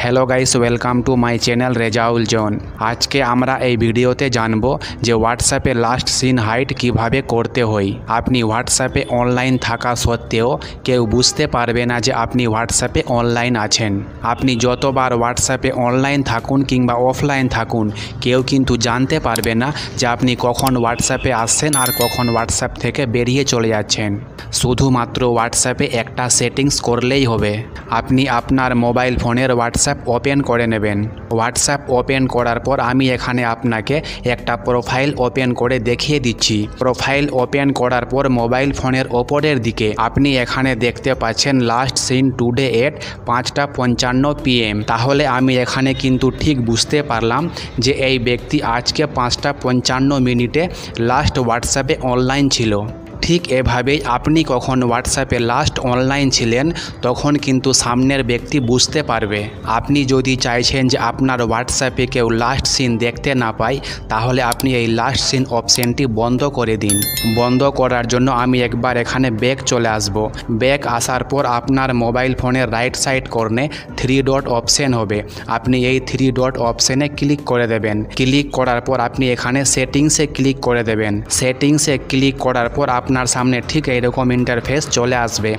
Hello guys, welcome to my channel Rezaul John. আজকে আমরা এই ভিডিওতে জানবো যে হোয়াটসঅ্যাপে লাস্ট সিন হাইড কিভাবে করতে হয়। আপনি হোয়াটসঅ্যাপে অনলাইন থাকা সত্ত্বেও কেউ বুঝতে পারবে না যে আপনি হোয়াটসঅ্যাপে অনলাইন আছেন। আপনি যতবার হোয়াটসঅ্যাপে অনলাইন থাকুন কিংবা অফলাইন থাকুন, কেউ কিন্তু জানতে পারবে না যে আপনি কখন হোয়াটসঅ্যাপে আসছেন আর কখন হোয়াটসঅ্যাপ থেকে বেরিয়ে চলে যাচ্ছেন। শুধুমাত্র হোয়াটসঅ্যাপে একটা সেটিংস করলেই হবে। আপনি আপনার মোবাইল ফোনের হোয়াটসঅ্যাপ ওপেন করে নেবেন। হোয়াটসঅ্যাপ ওপেন করার পর আমি এখানে আপনাকে একটা প্রোফাইল ওপেন করে দেখিয়ে দিচ্ছি। প্রোফাইল ওপেন করার পর মোবাইল ফোনের ওপরের দিকে আপনি এখানে দেখতে পাচ্ছেন লাস্ট সিন টুডে এট 5:55 PM। তাহলে আমি এখানে কিন্তু ঠিক বুঝতে পারলাম যে এই ব্যক্তি আজকে 5:55 লাস্ট হোয়াটসঅ্যাপে অনলাইন ছিল। ঠিক এভাবেই আপনি কখন হোয়াটসঅ্যাপে লাস্ট অনলাইন ছিলেন তখন কিন্তু সামনের ব্যক্তি বুঝতে পারবে। আপনি যদি চাইছেন যে আপনার হোয়াটসঅ্যাপে কেউ লাস্ট সিন দেখতে না পায়, তাহলে আপনি এই লাস্ট সিন অপশানটি বন্ধ করে দিন। বন্ধ করার জন্য আমি একবার এখানে ব্যাক চলে আসব। ব্যাক আসার পর আপনার মোবাইল ফোনের রাইট সাইড কর্নে 3 ডট অপশান হবে। আপনি এই 3 ডট অপশানে ক্লিক করে দেবেন। ক্লিক করার পর আপনি এখানে সেটিংসে ক্লিক করে দেবেন। সেটিংসে ক্লিক করার পর আপনার সামনে ঠিক এইরকম ইন্টারফেস চলে আসবে।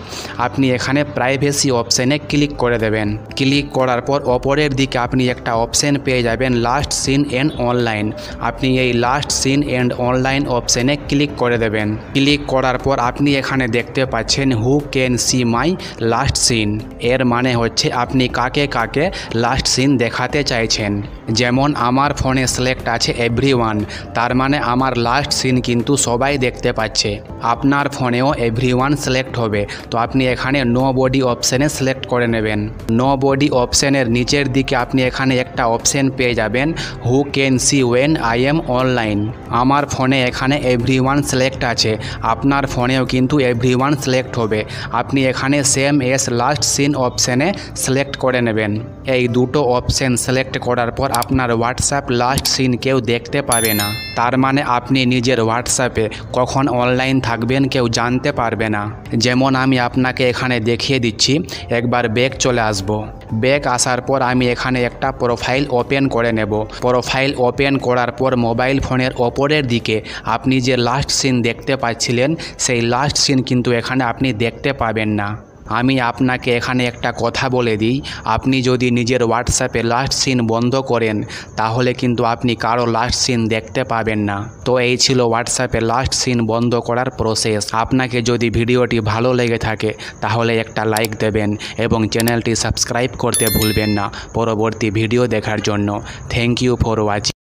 আপনি এখানে প্রাইভেসি অপশানে ক্লিক করে দেবেন। ক্লিক করার পর ওপরের দিকে আপনি একটা অপশান পেয়ে যাবেন লাস্ট সিন এন্ড অনলাইন। আপনি এই লাস্ট সিন এন্ড অনলাইন অপশানে ক্লিক করে দেবেন। ক্লিক করার পর আপনি এখানে দেখতে পাচ্ছেন who can see my last seen. এর মানে হচ্ছে আপনি কাকে কাকে লাস্ট সিন দেখাতে চাইছেন। যেমন আমার ফোনে সিলেক্ট আছে এভরিওয়ান, তার মানে আমার লাস্ট সিন কিন্তু সবাই দেখতে পাচ্ছে। আপনার ফোনেও এভরিওয়ান সিলেক্ট হবে, তো আপনি এখানে নো বডি অপশানে সিলেক্ট করে নেবেন। নো বডি অপশানের নিচের দিকে আপনি এখানে একটা অপশান পেয়ে যাবেন who can see when I am online. আমার ফোনে এখানে এভরিওয়ান সিলেক্ট আছে, আপনার ফোনেও কিন্তু এভরিওয়ান সিলেক্ট হবে। আপনি এখানে সেম এস লাস্ট সিন অপশানে সিলেক্ট করে নেবেন। এই দুটো অপশান সিলেক্ট করার পর আপনার হোয়াটসঅ্যাপ লাস্ট সিন কেউ দেখতে পাবে না। তার মানে আপনি নিজের হোয়াটসঅ্যাপে কখন অনলাইন থাকবেন কেউ জানতে পারবে না। যেমন আমি আপনাকে এখানে দেখিয়ে দিচ্ছি। একবার ব্যাক চলে আসব। ব্যাক আসার পর আমি এখানে একটা প্রোফাইল ওপেন করে নেব। প্রোফাইল ওপেন করার পর মোবাইল ফোনের ওপরের দিকে আপনি যে লাস্ট সিন দেখতে পাচ্ছিলেন, সেই লাস্ট সিন কিন্তু এখানে আপনি দেখতে পাবেন না। আমি আপনাকে এখানে একটা কথা বলে দিই, আপনি যদি নিজের হোয়াটসঅ্যাপে লাস্ট সিন বন্ধ করেন তাহলে কিন্তু আপনি কারো লাস্ট সিন দেখতে পাবেন না। তো এই ছিল হোয়াটসঅ্যাপে লাস্ট সিন বন্ধ করার প্রসেস। আপনাকে যদি ভিডিওটি ভালো লেগে থাকে তাহলে একটা লাইক দেবেন এবং চ্যানেলটি সাবস্ক্রাইব করতে ভুলবেন না পরবর্তী ভিডিও দেখার জন্য। Thank you for watching.